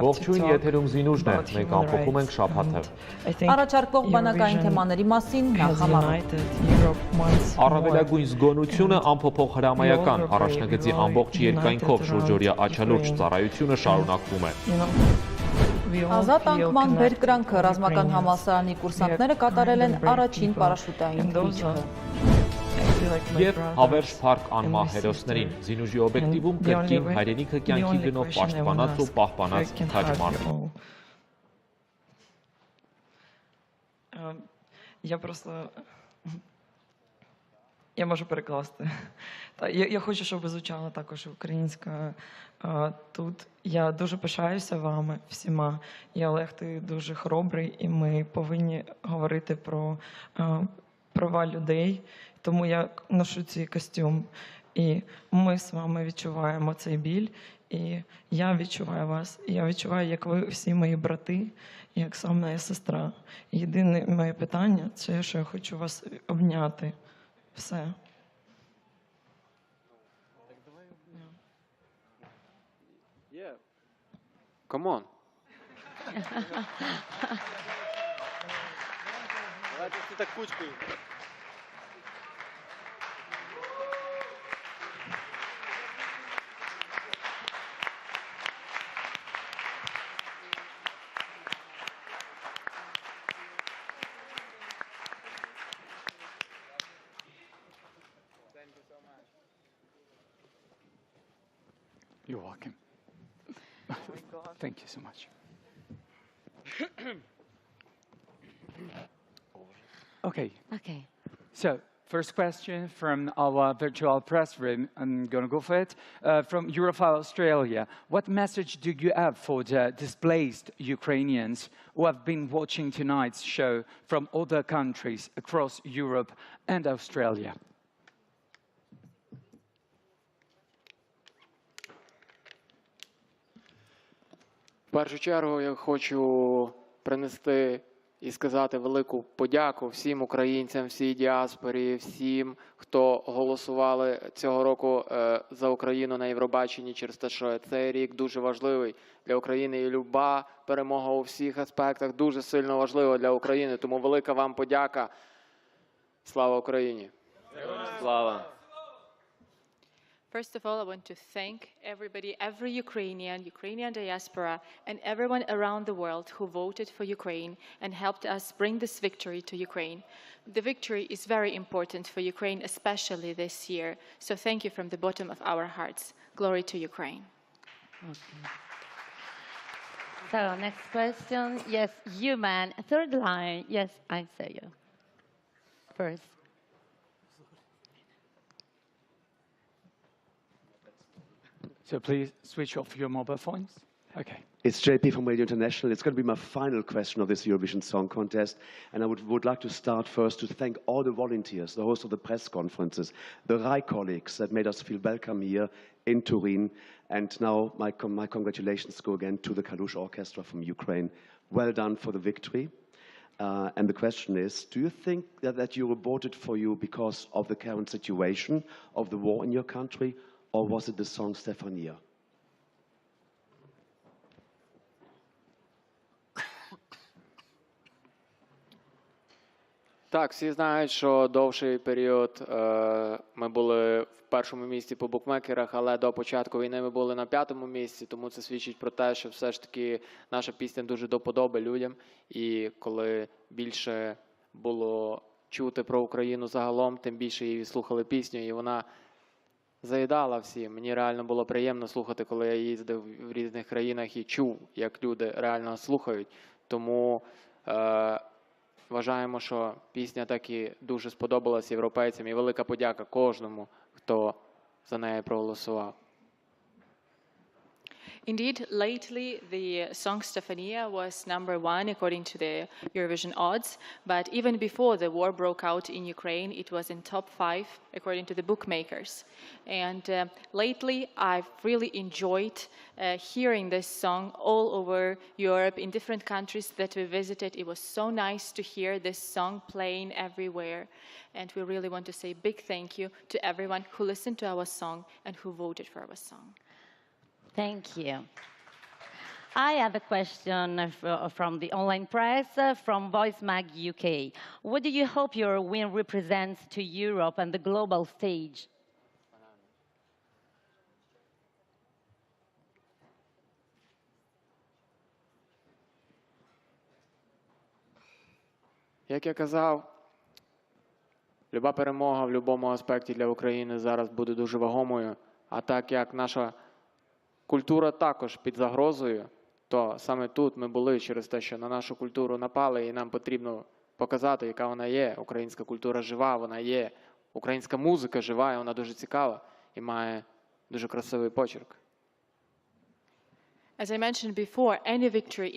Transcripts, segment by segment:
Ողջույն, եթերում զինուժն է, մենք ամփոփում ենք շաբաթը։ Առաջարկվող բանակային թեմաների մասին նախամարում։ Առավելագույն զգոնությունը ամփոփող հրամայական առաջնագծի ամբողջ երկայնքով շուրջօրյա աչալուրջ ծառայությունը շարունակվում է։ Ազատ անկման բերկրանքը ռազմական համալսարանի կուրսանտները կատարել են առաջին պարաշուտային թռիչքը։ Եվ հավերժ փառք անմահ հերոսներին, զինուժի օբյեկտիվում կրկին հայրենիքը կյանքի գնով պաշտպանած ու պահպանած քաջմարմին։ Я можу перекласти. Я хочу, щоб ви звучала також українська тут. Я дуже пишаюся вами всіма. І Олег, ти дуже хоробрий, і ми повинні говорити про права людей. Тому я ношу цей костюм. І ми з вами відчуваємо цей біль. І я відчуваю вас. І я відчуваю, як ви всі мої брати, і як сам моя сестра. Єдине моє питання – це, що я хочу вас обняти. Все. Yeah. Come on. Давайте всі так кучкою. You're welcome. Thank you so much. Okay. So, first question from our virtual press room. I'm going to go for it. From Europhile Australia. What message do you have for the displaced Ukrainians who have been watching tonight's show from other countries across Europe and Australia? В першу чергу я хочу принести і сказати велику подяку всім українцям, всій діаспорі, всім, хто голосували цього року за Україну на Євробаченні через те, що цей рік дуже важливий для України. І люба перемога у всіх аспектах дуже сильно важлива для України. Тому велика вам подяка. Слава Україні! Слава! First of all, I want to thank everybody, every Ukrainian diaspora, and everyone around the world who voted for Ukraine and helped us bring this victory to Ukraine. The victory is very important for Ukraine, especially this year. So thank you from the bottom of our hearts. Glory to Ukraine. Okay. So next question. Yes, you man. Third line. Yes, I say you. First. So please switch off your mobile phones. Okay. It's JP from Radio International. It's going to be my final question of this Eurovision Song Contest. And I would like to start first to thank all the volunteers, the hosts of the press conferences, the RAI colleagues that made us feel welcome here in Turin. And now my congratulations go again to the Kalush Orchestra from Ukraine. Well done for the victory. And the question is, do you think that Europe voted for you because of the current situation of the war in your country, or was it the song Stefania? Так, всі знають, що довший період ми були в першому місці по букмекерах, але до початку війни ми були на 5-му місці, тому це свідчить про те, що все ж таки наша пісня дуже до подоби людям. І коли більше було чути про Україну загалом, тим більше її слухали пісню, і вона заїдала всім. Мені реально було приємно слухати, коли я їздив в різних країнах і чув, як люди реально слухають. Тому вважаємо, що пісня так і дуже сподобалась європейцям. І велика подяка кожному, хто за неї проголосував. Indeed, lately the song Stefania was #1 according to the Eurovision odds, but even before the war broke out in Ukraine, it was in top 5 according to the bookmakers. And lately I've really enjoyed hearing this song all over Europe, in different countries that we visited. It was so nice to hear this song playing everywhere. And we really want to say big thank you to everyone who listened to our song and who voted for our song. Thank you. I have a question from the online press, from Voice Mag UK. What do you hope your win represents to Europe and the global stage? Як я казав, люба перемога в будь-якому аспекті для України зараз буде дуже вагомою. А так як наша культура також під загрозою, то саме тут ми були через те, що на нашу культуру напали, і нам потрібно показати, яка вона є. Українська культура жива, вона є. Українська музика жива, і вона дуже цікава і має дуже красивий почерк. As I mentioned before, any victory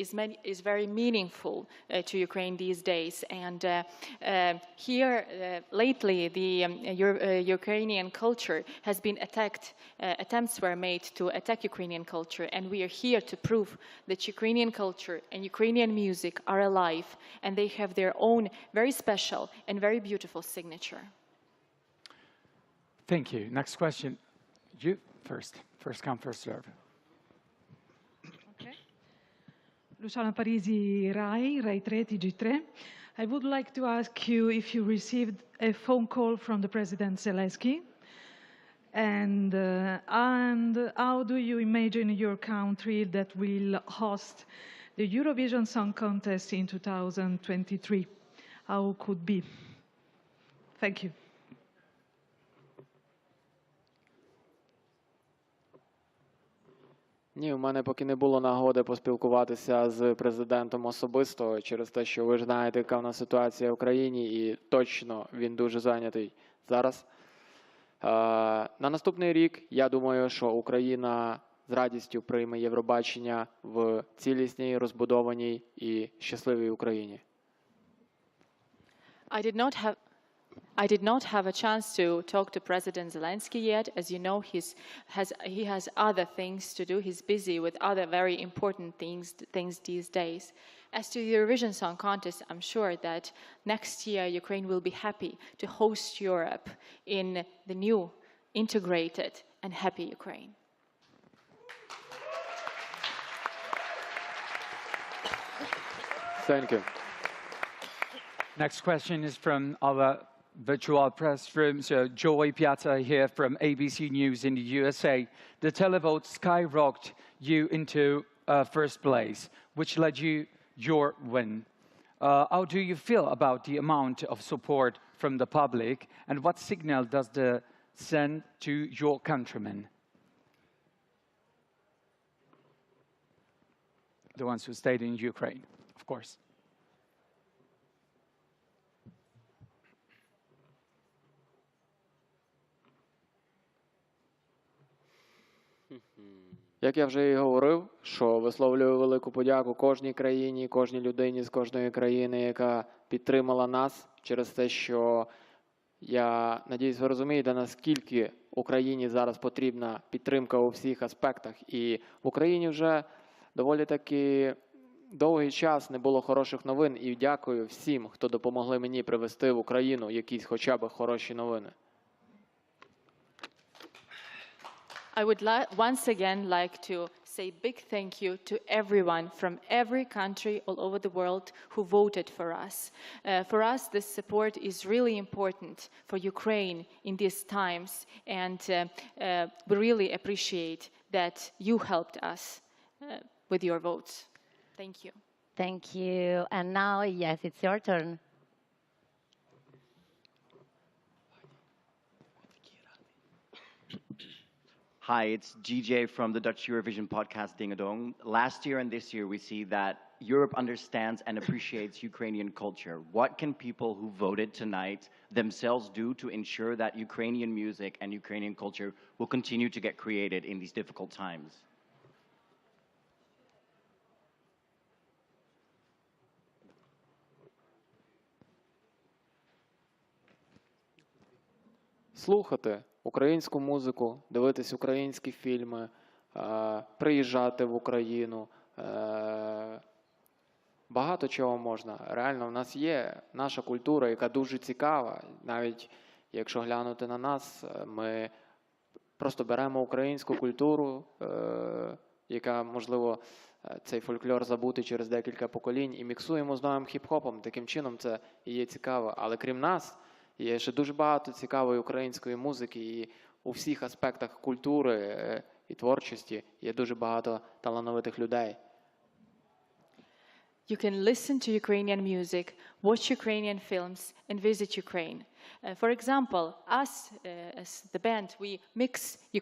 is very meaningful to Ukraine these days. And here, lately, the Ukrainian culture has been attacked. Attempts were made to attack Ukrainian culture. And we are here to prove that Ukrainian culture and Ukrainian music are alive. And they have their own very special and very beautiful signature. Thank you. Next question. You first. First come, first serve. Luciana Parisi, Rai 3, TG3. I would like to ask you if you received a phone call from the President Zelensky, and how do you imagine your country that will host the Eurovision Song Contest in 2023? How could be? Thank you. Ні, у мене поки не було нагоди поспілкуватися з президентом особисто через те, що ви ж знаєте, яка в нас ситуація в Україні, і точно він дуже зайнятий зараз. На наступний рік, я думаю, що Україна з радістю прийме Євробачення в цілісній, розбудованій і щасливій Україні. I did not have a chance to talk to President Zelensky yet. As you know, he has other things to do. He's busy with other very important things these days. As to the Eurovision Song Contest, I'm sure that next year Ukraine will be happy to host Europe in the new, integrated and happy Ukraine. Thank you. Next question is from our virtual press room. So Joy Piazza here from ABC News in the USA. The televote skyrocketed you into first place, which led you your win. How do you feel about the amount of support from the public, and what signal does it send to your countrymen? The ones who stayed in Ukraine, of course. Як я вже і говорив, що висловлюю велику подяку кожній країні, кожній людині з кожної країни, яка підтримала нас через те, що я надіюсь, ви розумієте, наскільки Україні зараз потрібна підтримка у всіх аспектах. І в Україні вже доволі таки довгий час не було хороших новин. І дякую всім, хто допомогли мені привести в Україну якісь хоча б хороші новини. I would once again like to say big thank you to everyone from every country all over the world who voted for us. For us, this support is really important for Ukraine in these times, and we really appreciate that you helped us with your votes. Thank you. Thank you. And now, yes, it's your turn. Hi, it's GJ from the Dutch Eurovision podcast Ding a Dong. Last year and this year, we see that Europe understands and appreciates Ukrainian culture. What can people who voted tonight themselves do to ensure that Ukrainian music and Ukrainian culture will continue to get created in these difficult times? Слухати українську музику, дивитись українські фільми, приїжджати в Україну. Багато чого можна. Реально, в нас є наша культура, яка дуже цікава. Навіть якщо глянути на нас, ми просто беремо українську культуру, яка, можливо, цей фольклор забути через декілька поколінь і міксуємо з новим хіп-хопом. Таким чином це і є цікаво. Але крім нас, є ще дуже багато цікавої української музики, і у всіх аспектах культури і творчості є дуже багато талановитих людей. You can listen to Ukrainian music, watch Ukrainian films, and visit Ukraine. For example, us as the band, we mix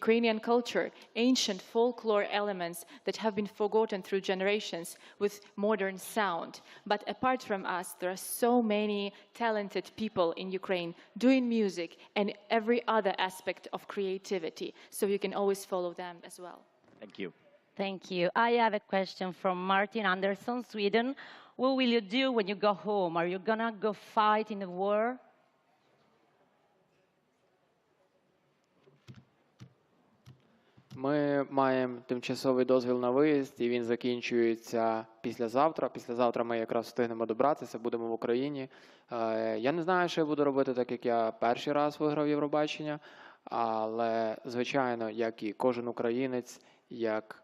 Ukrainian culture, ancient folklore elements that have been forgotten through generations with modern sound. But apart from us, there are so many talented people in Ukraine doing music and every other aspect of creativity. So you can always follow them as well. Thank you. Thank you. I have a question from Martin Andersson, Sweden. What will you do when you go home? Are you gonna go fight in the war? Ми маємо тимчасовий дозвіл на виїзд, і він закінчується післязавтра. Післязавтра ми якраз встигнемо добратися, будемо в Україні. Я не знаю, що я буду робити, так як я перший раз виграв Євробачення, але, звичайно, як і кожен українець, як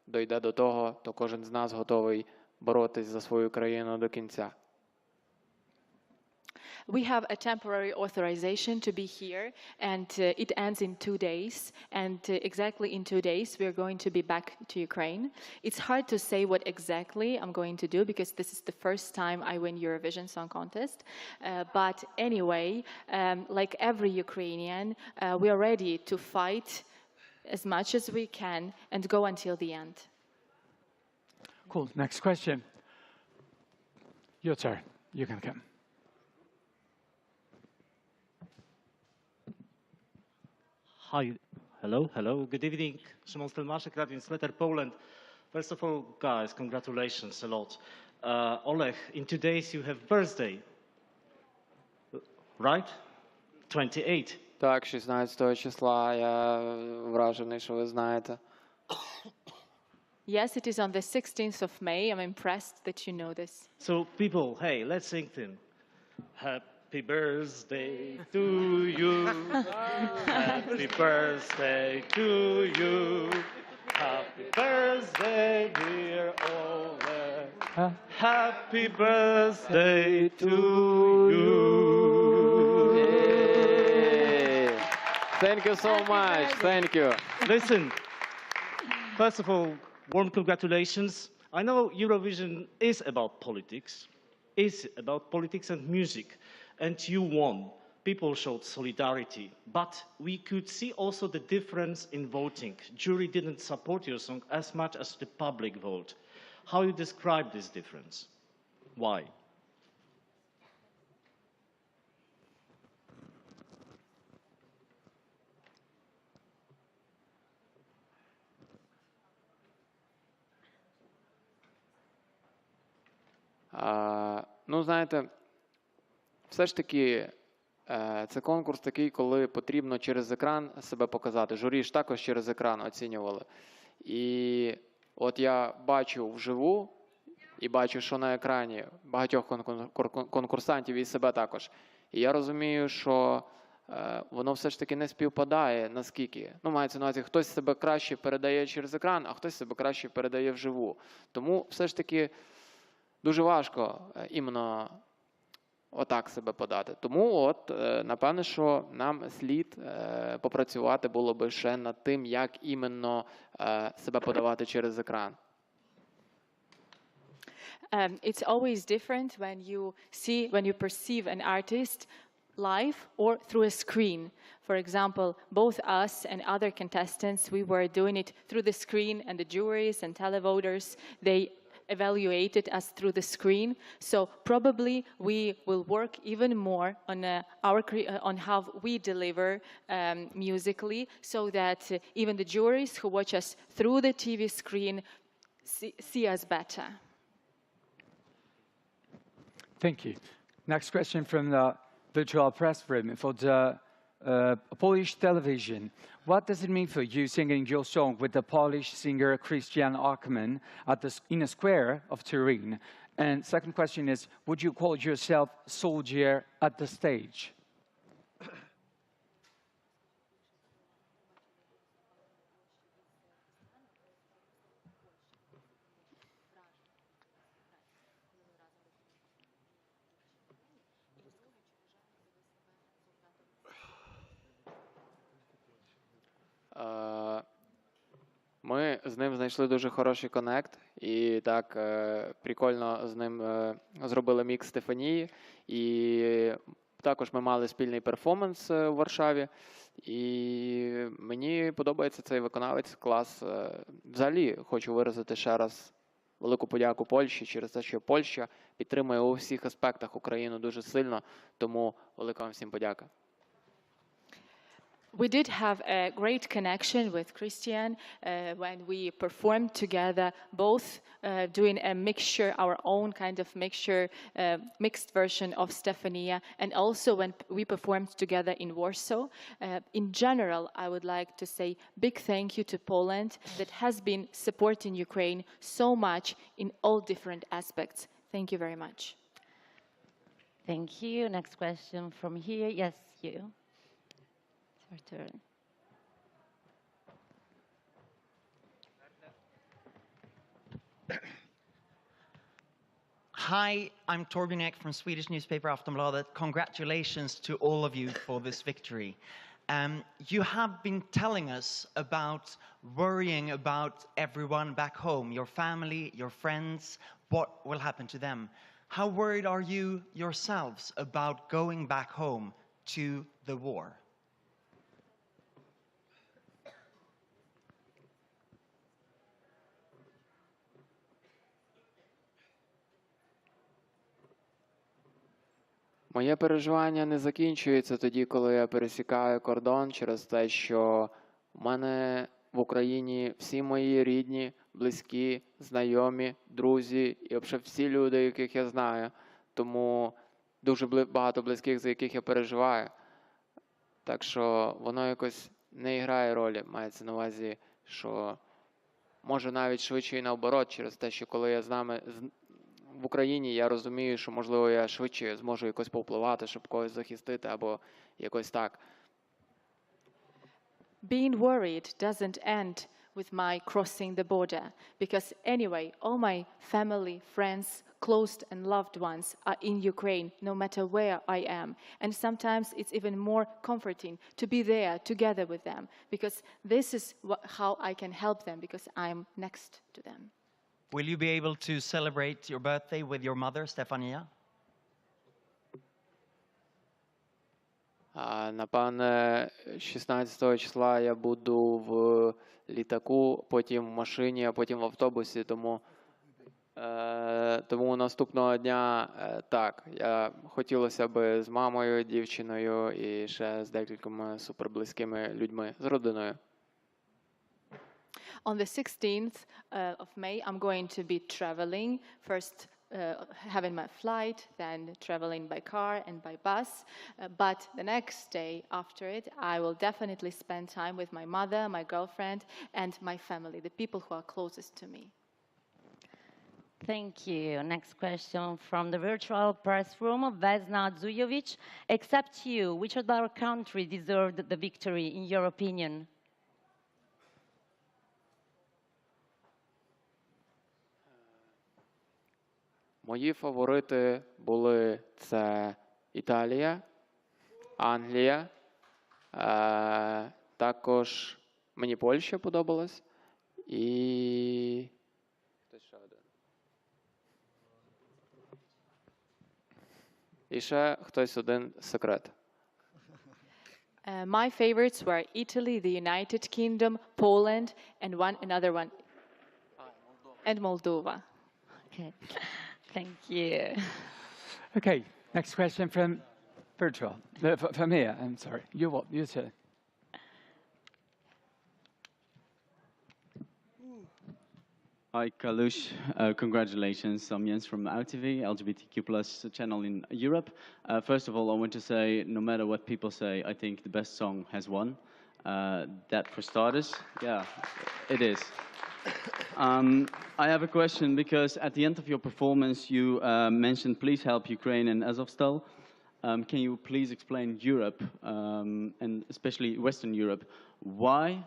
дойде до того, то кожен з нас готовий боротись за свою країну до кінця. We have a temporary authorization to be here, and it ends in 2 days. And exactly in 2 days, we are going to be back to Ukraine. It's hard to say what exactly I'm going to do because this is the first time I win Eurovision Song Contest. But anyway, like every Ukrainian, we are ready to fight as much as we can and go until the end. Cool. Next question. Your turn. You can come. Hi. Hello. Good evening. Szymon Stelmaszek, Radio Newsletter Poland. First of all, guys, congratulations a lot. Oleg, in 2 days you have birthday, right? 28. Так, 16 числа. Я вражений, що ви знаєте. Yes, it is on the 16th of May. I'm impressed that you know this. So, people, hey, let's sing them. Happy birthday to you. Happy birthday to you. Happy birthday, dear Oleg. Happy birthday to you. Thank you so much. Thank you. Listen, first of all, warm congratulations. I know Eurovision is about politics and music, and you won. People showed solidarity, but we could see also the difference in voting. Jury didn't support your song as much as the public vote. How you describe this difference? Why? Ну, знаєте, все ж таки, це конкурс такий, коли потрібно через екран себе показати. Журі ж також через екран оцінювали. І от я бачу вживу і бачу, що на екрані багатьох конкурсантів і себе також. І я розумію, що воно все ж таки не співпадає, наскільки. Ну, мається на увазі, хтось себе краще передає через екран, а хтось себе краще передає вживу. Тому все ж таки дуже важко іменно отак себе подати. Тому от, напевне, що нам слід попрацювати було би ще над тим, як іменно себе подавати через екран. It's always different when you perceive an artist live or through a screen. For example, both us and other contestants, we were doing it through the screen, and the juries and televoters, they evaluated us through the screen. So probably we will work even more on how we deliver musically, so that even the juries who watch us through the TV screen see us better. Thank you. Next question from the virtual press room for the Polish television. What does it mean for you singing your song with the Polish singer Christian Ackerman in a square of Turin? And second question is, would you call yourself soldier at the stage? з ним знайшли дуже хороший коннект, і так прикольно з ним зробили мікс Стефанії. І також ми мали спільний перформанс у Варшаві. І мені подобається цей виконавець, клас. Взагалі хочу виразити ще раз велику подяку Польщі через те, що Польща підтримує у всіх аспектах Україну дуже сильно, тому велика вам всім подяка. We did have a great connection with Christian when we performed together, both doing a mixture, our own kind of mixture, mixed version of Stefania, and also when we performed together in Warsaw. In general, I would like to say big thank you to Poland that has been supporting Ukraine so much in all different aspects. Thank you very much. Thank you. Next question from here. Yes, you. Your turn. Hi, I'm Torben Ek from Swedish newspaper Aftonbladet. Congratulations to all of you for this victory. You have been telling us about worrying about everyone back home, your family, your friends, what will happen to them. How worried are you yourselves about going back home to the war? Моє переживання не закінчується тоді, коли я пересікаю кордон через те, що в мене в Україні всі мої рідні, близькі, знайомі, друзі і взагалі всі люди, яких я знаю. Тому дуже багато близьких, за яких я переживаю. Так що воно якось не грає ролі. Мається на увазі, що може навіть швидше і наоборот, через те, що коли я з нами в Україні, я розумію, що, можливо, я швидше зможу якось повпливати, щоб когось захистити, або якось так. Being worried doesn't end with my crossing the border, because anyway, all my family, friends, close and loved ones are in Ukraine, no matter where I am. And sometimes it's even more comforting to be there together with them, because this is how I can help them, because I'm next to them. Will you be able to celebrate your birthday with your mother, Stefania? Напевне, 16 числа я буду в літаку, потім в машині, а потім в автобусі, тому наступного дня, так, хотілося б з мамою, дівчиною і ще з декількома суперблизькими людьми, з родиною. On the 16th of May, I'm going to be traveling, first having my flight, then traveling by car and by bus. But the next day after it, I will definitely spend time with my mother, my girlfriend, and my family, the people who are closest to me. Thank you. Next question from the virtual press room, Vesna Zujovic. Except you, which other country deserved the victory, in your opinion? Мої фаворити були це Італія, Англія, також мені Польща подобалась і хтось ще один. І ще хтось один секрет. My favorites were Italy, the United Kingdom, Poland, and another one, and Moldova. Okay. Thank you. Okay, next question from virtual. From here, I'm sorry. You turn. Hi, Kalush. Congratulations. I'm Jens from RTV, LGBTQ+ channel in Europe. First of all, I want to say, no matter what people say, I think the best song has won. That for starters. Yeah, it is. I have a question because at the end of your performance, you mentioned please help Ukraine and Azovstal. Can you please explain Europe, and especially Western Europe, why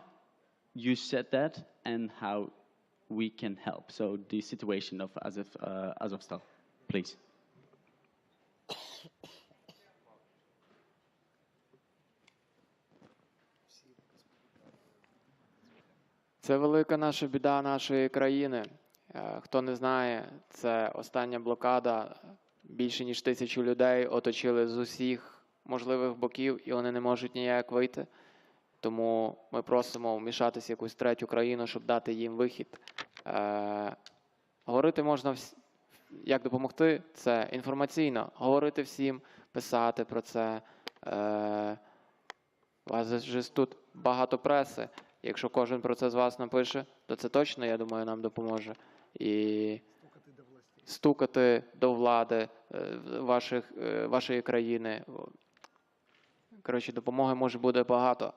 you said that and how we can help? So the situation of Azovstal, please. Це велика наша біда нашої країни. Хто не знає, це остання блокада. Більше ніж 1000 людей оточили з усіх можливих боків, і вони не можуть ніяк вийти. Тому ми просимо вмішатися в якусь третю країну, щоб дати їм вихід. Говорити можна, як допомогти, це інформаційно. Говорити всім, писати про це. У вас же тут багато преси. Якщо кожен про це з вас напише, то це точно, я думаю, нам допоможе. І стукати до влади вашої країни. Коротше, допомоги може бути багато.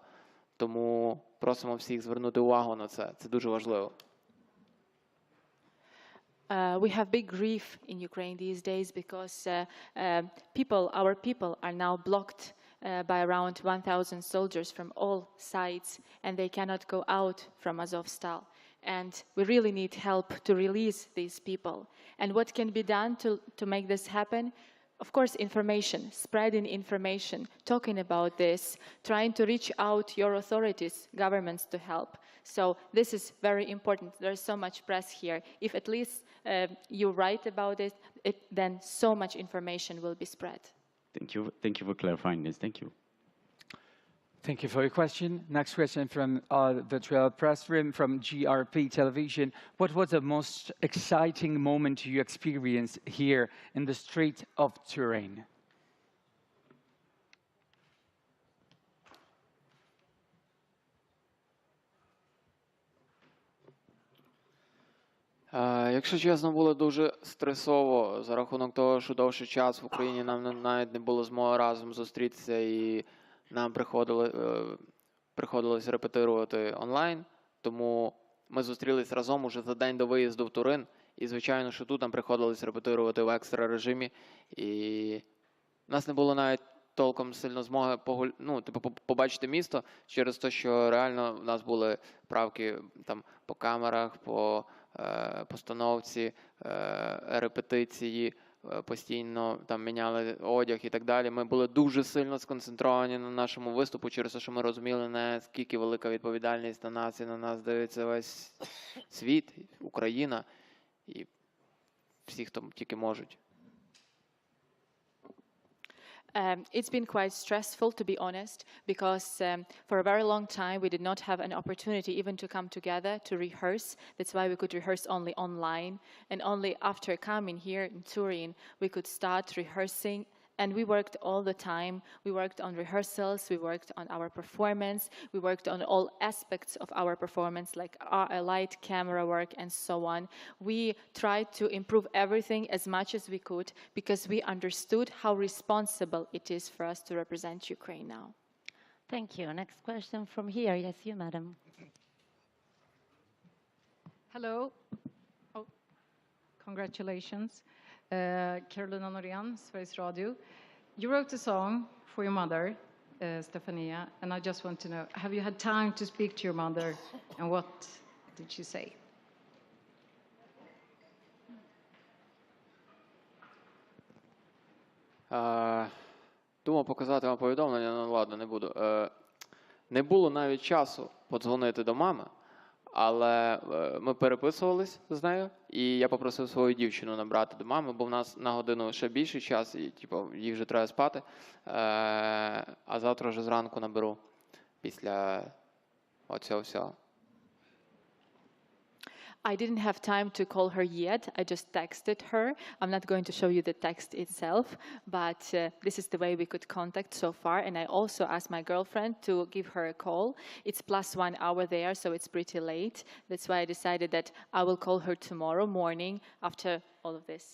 Тому просимо всіх звернути увагу на це. Це дуже важливо. We have big grief in Ukraine these days because our people are now blocked by around 1,000 soldiers from all sides, and they cannot go out from Azovstal. And we really need help to release these people. And what can be done to make this happen? Of course, information, spreading information, talking about this, trying to reach out your authorities, governments to help. So this is very important. There's so much press here. If at least you write about it, then so much information will be spread. Thank you. Thank you for clarifying this. Thank you. Thank you for your question. Next question from the virtual press room from GRP Television. What was the most exciting moment you experienced here in the street of Turin? Якщо чесно, було дуже стресово за рахунок того, що довший час в Україні нам навіть не було змоги разом зустрітися, і нам приходилось репетирувати онлайн, тому ми зустрілись разом уже за день до виїзду в Турин, і звичайно, що тут нам приходилось репетирувати в екстра режимі, і в нас не було навіть толком сильно змоги побачити місто через те, що реально в нас були правки там по камерах, по постановці, репетиції, постійно там міняли одяг і так далі. Ми були дуже сильно сконцентровані на нашому виступу через те, що ми розуміли, наскільки велика відповідальність на нас, і на нас дивиться весь світ, Україна і всі, хто тільки можуть. It's been quite stressful, to be honest, because for a very long time we did not have an opportunity even to come together to rehearse. That's why we could rehearse only online. And only after coming here in Turin, we could start rehearsing. And we worked all the time. We worked on rehearsals, we worked on our performance, we worked on all aspects of our performance, like our light, camera work, and so on. We tried to improve everything as much as we could because we understood how responsible it is for us to represent Ukraine now. Thank you. Next question from here. Yes, you, madam. Hello. Oh, congratulations. Carolina Norian, Sveriges Radio. You wrote a song for your mother, Stefania, and I just want to know, have you had time to speak to your mother, and what did she say? Думав показати вам повідомлення, але ладно, не буду. Не було навіть часу подзвонити до мами. Але ми переписувались з нею, і я попросив свою дівчину набрати до мами, бо в нас на годину ще більший час, і їй вже треба спати. А завтра вже зранку наберу після оцього всього. I didn't have time to call her yet. I just texted her. I'm not going to show you the text itself, but this is the way we could contact so far. And I also asked my girlfriend to give her a call. It's +1 hour there, so it's pretty late. That's why I decided that I will call her tomorrow morning after all of this.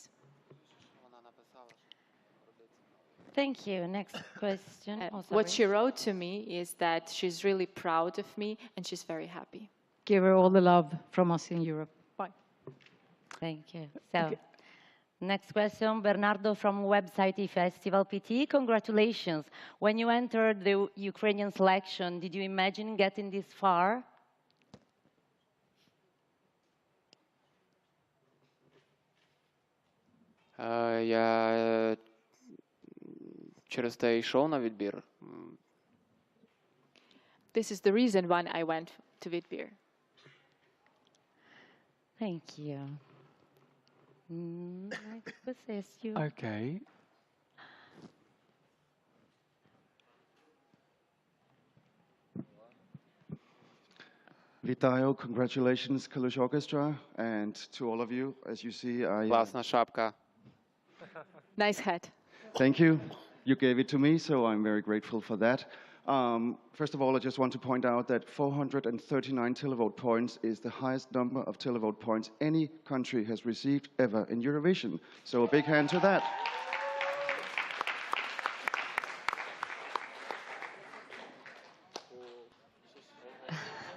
Thank you. Next question. What she wrote to me is that she's really proud of me and she's very happy. Give her all the love from us in Europe. Bye. Thank you. So, next question, Bernardo from website eFestival PT. Congratulations. When you entered the Ukrainian selection, did you imagine getting this far? Я через те йшов на відбір. This is the reason why I went to VIDEOPORTAL. Thank you. Next question. Okay. Вітаю, congratulations, Kalush Orchestra, and to all of you, as you see, Класна шапка. Nice hat. Thank you. You gave it to me, so I'm very grateful for that. First of all, I just want to point out that 439 televote points is the highest number of televote points any country has received ever in Eurovision. So a big hand to that.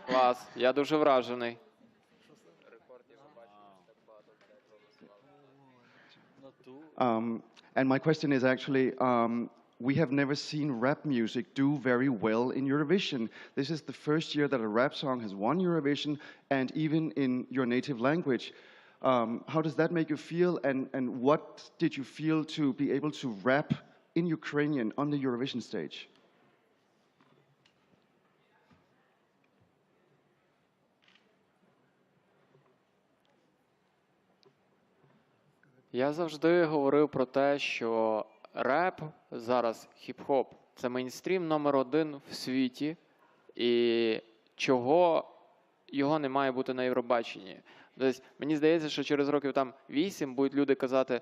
Клас, я дуже вражений. And my question is actually, we have never seen rap music do very well in Eurovision. This is the first year that a rap song has won Eurovision, and even in your native language. How does that make you feel, and what did you feel to be able to rap in Ukrainian on the Eurovision stage? Я завжди говорив про те, що реп, зараз хіп-хоп, це мейнстрім номер один в світі, і чого його не має бути на Євробаченні. Тобто, мені здається, що через років там 8 будуть люди казати,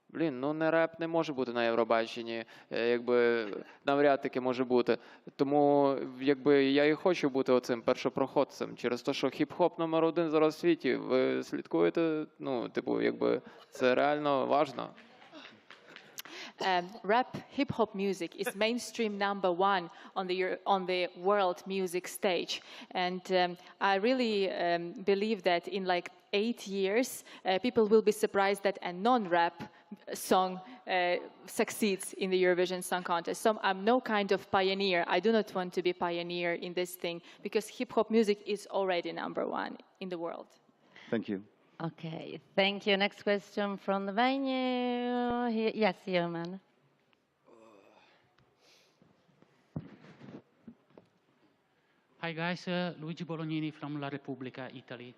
блін, ну не реп не може бути на Євробаченні, якби навряд таки може бути. Тому якби я і хочу бути оцим першопроходцем, через те, що хіп-хоп номер один зараз в світі. Ви слідкуєте, ну, типу, якби це реально важно. Rap hip-hop music is mainstream number one on the world music stage. And I really believe that in like 8 years, people will be surprised that a non-rap song succeeds in the Eurovision Song Contest. So I'm no kind of pioneer. I do not want to be pioneer in this thing because hip-hop music is already number one in the world. Thank you. Okay, thank you. Next question from the venue. Yes, here, man. Hi guys, Luigi Bolognini from La Repubblica, Italy.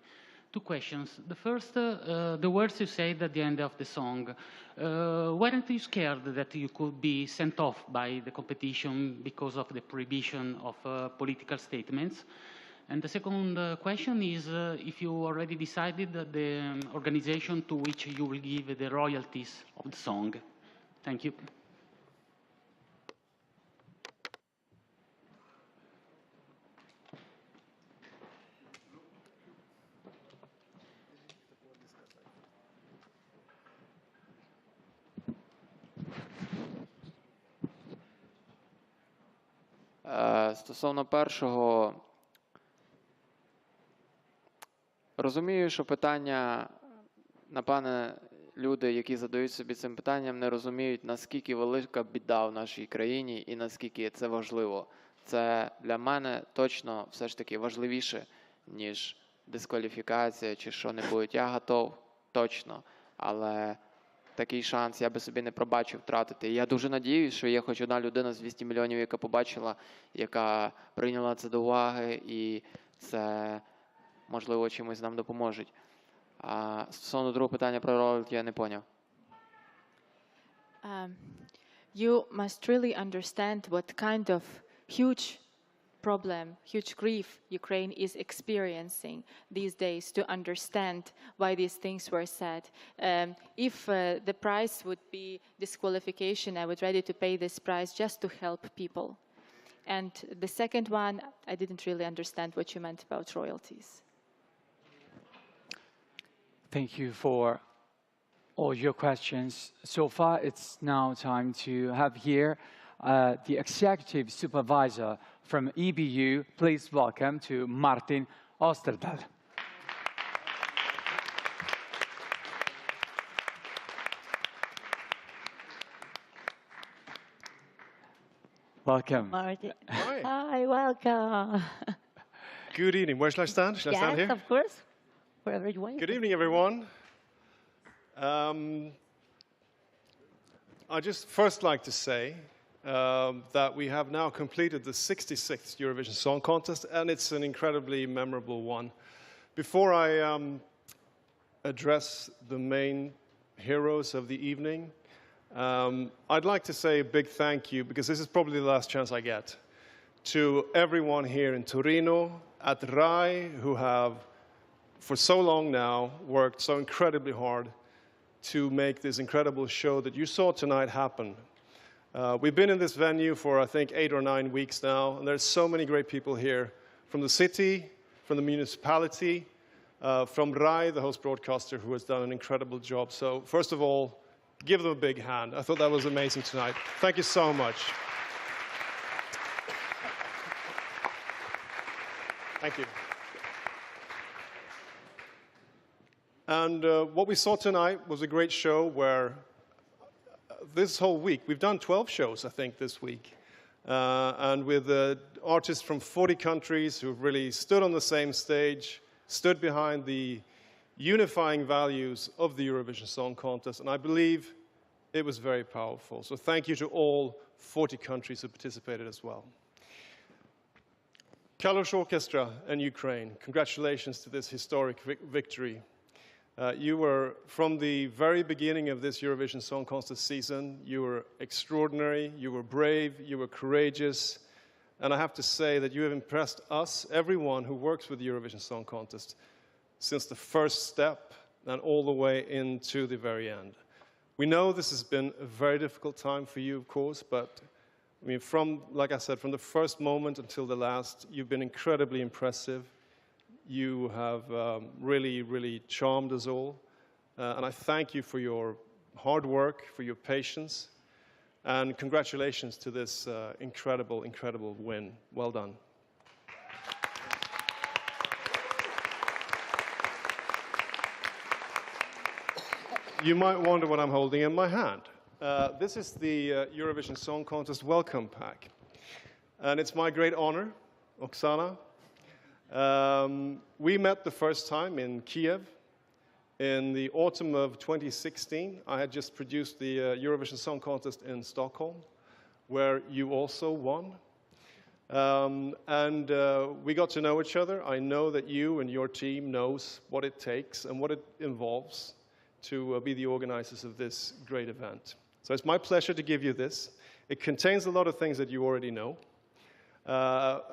2 questions. The first, the words you said at the end of the song. Weren't you scared that you could be sent off by the competition because of the prohibition of political statements? And the second question is if you already decided the organization to which you will give the royalties of the song. Thank you. Стосовно першого, розумію, що питання, напевне, люди, які задають собі цим питанням, не розуміють, наскільки велика біда в нашій країні і наскільки це важливо. Це для мене точно все ж таки важливіше, ніж дискваліфікація чи що-небудь. Я готов, точно, але такий шанс я би собі не пробачив втратити. І я дуже надіюсь, що є хоч одна людина з 200 мільйонів, яка побачила, яка прийняла це до уваги, і це, можливо, чимось нам допоможе. А стосовно другого питання про роялті, я не поняв. You must really understand what kind of huge problem, huge grief Ukraine is experiencing these days to understand why these things were said. If the price would be disqualification, I would ready to pay this price just to help people. And the second one, I didn't really understand what you meant about royalties. Thank you for all your questions. So far, it's now time to have here the executive supervisor from EBU. Please welcome to Martin Osterdahl. Welcome. Martin. Hi. Hi, welcome. Good evening. Where shall I stand? Shall I stand here? Yes, of course. Wherever you want. Good evening, everyone. I'd just first like to say that we have now completed the 66th Eurovision Song Contest, and it's an incredibly memorable one. Before I address the main heroes of the evening, I'd like to say a big thank you, because this is probably the last chance I get, to everyone here in Torino, at RAI, who have, for so long now, worked so incredibly hard to make this incredible show that you saw tonight happen. We've been in this venue for, I think, 8 or 9 weeks now, and there's so many great people here from the city, from the municipality, from RAI, the host broadcaster, who has done an incredible job. So, first of all, give them a big hand. I thought that was amazing tonight. Thank you so much. Thank you. And what we saw tonight was a great show where this whole week, we've done 12 shows, I think, this week. And with artists from 40 countries who've really stood on the same stage, stood behind the unifying values of the Eurovision Song Contest. And I believe it was very powerful. So thank you to all 40 countries who participated as well. Kalush Orchestra and Ukraine, congratulations to this historic victory. You were, from the very beginning of this Eurovision Song Contest season, you were extraordinary, you were brave, you were courageous, and I have to say that you have impressed us, everyone who works with the Eurovision Song Contest, since the first step and all the way into the very end. We know this has been a very difficult time for you, of course, but I mean, like I said, from the first moment until the last, you've been incredibly impressive. You have really, really charmed us all. And I thank you for your hard work, for your patience, and congratulations to this incredible, incredible win. Well done. You might wonder what I'm holding in my hand. This is the Eurovision Song Contest welcome pack. And it's my great honor, Oksana. We met the first time in Kiev in the autumn of 2016. I had just produced the Eurovision Song Contest in Stockholm, where you also won. We got to know each other. I know that you and your team knows what it takes and what it involves to be the organizers of this great event. So it's my pleasure to give you this. It contains a lot of things that you already know,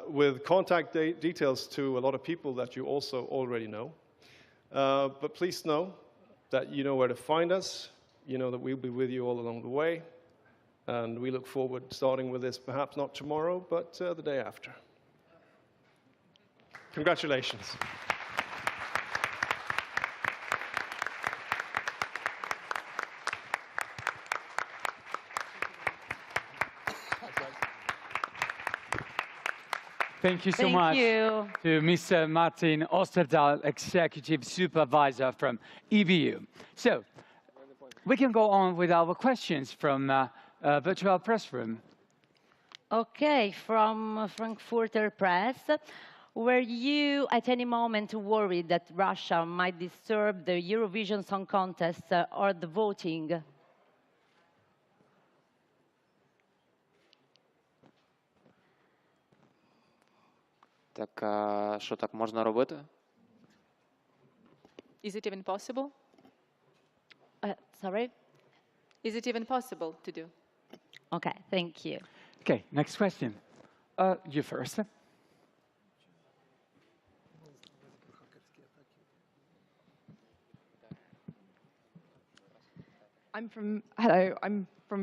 with contact details to a lot of people that you also already know. But please know that you know where to find us. You know that we'll be with you all along the way. And we look forward to starting with this, perhaps not tomorrow, but the day after. Congratulations. Thank you so much to Mr. Martin Osterdahl, Executive Supervisor from EBU. So, we can go on with our questions from virtual press room. Okay, from Frankfurter Press. Were you at any moment worried that Russia might disturb the Eurovision Song Contest or the voting? Так, що так можна робити? Is it even possible? Sorry? Is it even possible to do? Okay, thank you. Okay, next question. You first. I'm from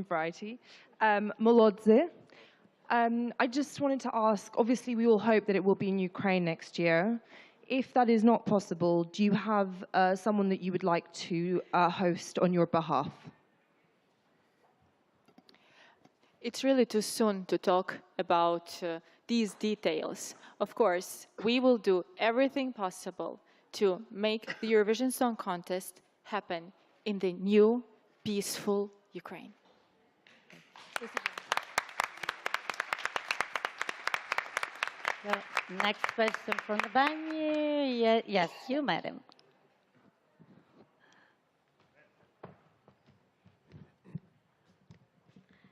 Variety. Molodze. I just wanted to ask, obviously we all hope that it will be in Ukraine next year. If that is not possible, do you have someone that you would like to host on your behalf? It's really too soon to talk about these details. Of course, we will do everything possible to make the Eurovision Song Contest happen in the new, peaceful Ukraine. Next question from the venue. Yes, you, madam.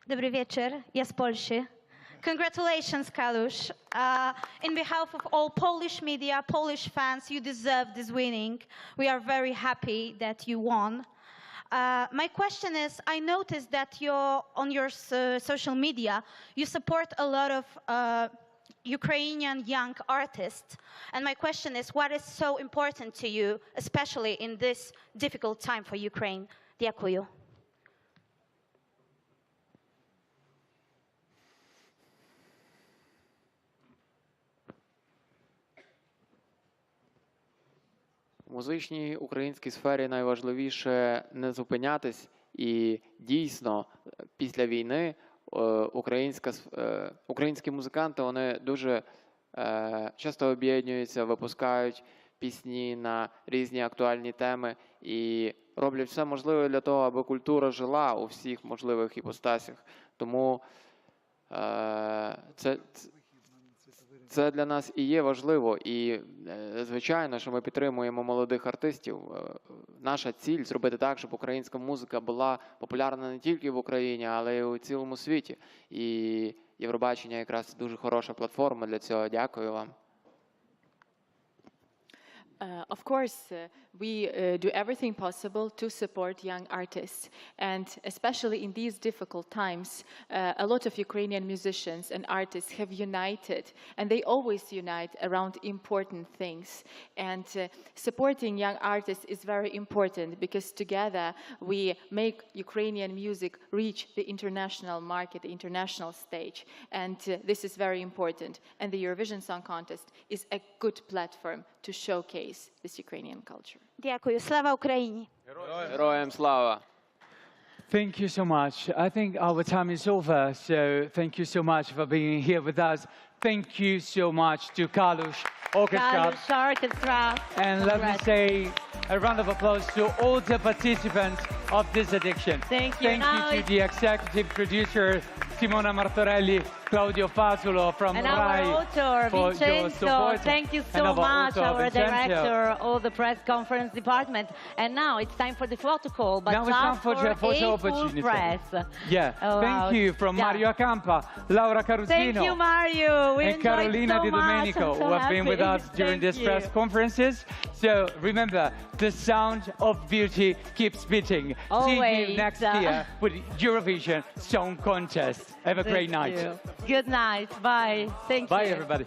Dobry wieczór, ja z Polski. Congratulations, Kalush. In behalf of all Polish media, Polish fans, you deserve this winning. We are very happy that you won. My question is, I noticed that on your social media, you support a lot of Ukrainian young artists. And my question is, what is so important to you, especially in this difficult time for Ukraine? Дякую. В музичній українській сфері найважливіше не зупинятись, і дійсно після війни українські музиканти, вони дуже часто об'єднуються, випускають пісні на різні актуальні теми і роблять все можливе для того, аби культура жила у всіх можливих іпостасях. Тому це для нас і є важливо, і звичайно, що ми підтримуємо молодих артистів. Наша ціль – зробити так, щоб українська музика була популярна не тільки в Україні, але й у цілому світі. І Євробачення якраз дуже хороша платформа для цього. Дякую вам. Of course, we do everything possible to support young artists. And especially in these difficult times, a lot of Ukrainian musicians and artists have united, and they always unite around important things. And supporting young artists is very important because together we make Ukrainian music reach the international market, the international stage. And this is very important. And the Eurovision Song Contest is a good platform to showcase this Ukrainian culture. Дякую. Слава Україні. Героям слава. Thank you so much. I think our time is over, so thank you so much for being here with us. Thank you so much to Kalush Orchestra. Kalush Orchestra. And let me say a round of applause to all the participants of this edition. Thank you. Thank you to the executive producer, Simona Martorelli, Claudio Fasulo from and RAI our author, for your Vincenzo. support. Thank you And so much, author, our Vincenzo. director, all the press conference department. And now it's time for the protocol, but Now it's time just for the photo full opportunity. press. Yeah, Oh, thank wow. you from Yeah. Mario Acampa, Laura Carusino. Thank you, Mario. We And enjoyed Carolina so Di much. Domenico, I'm so who have been with happy. us during Thank these you. press conferences. So remember, the sound of beauty keeps beating. See you Always. next year with Eurovision Song Contest. Have a great Thank night. you. Good night. Bye. Thank you. Bye, everybody.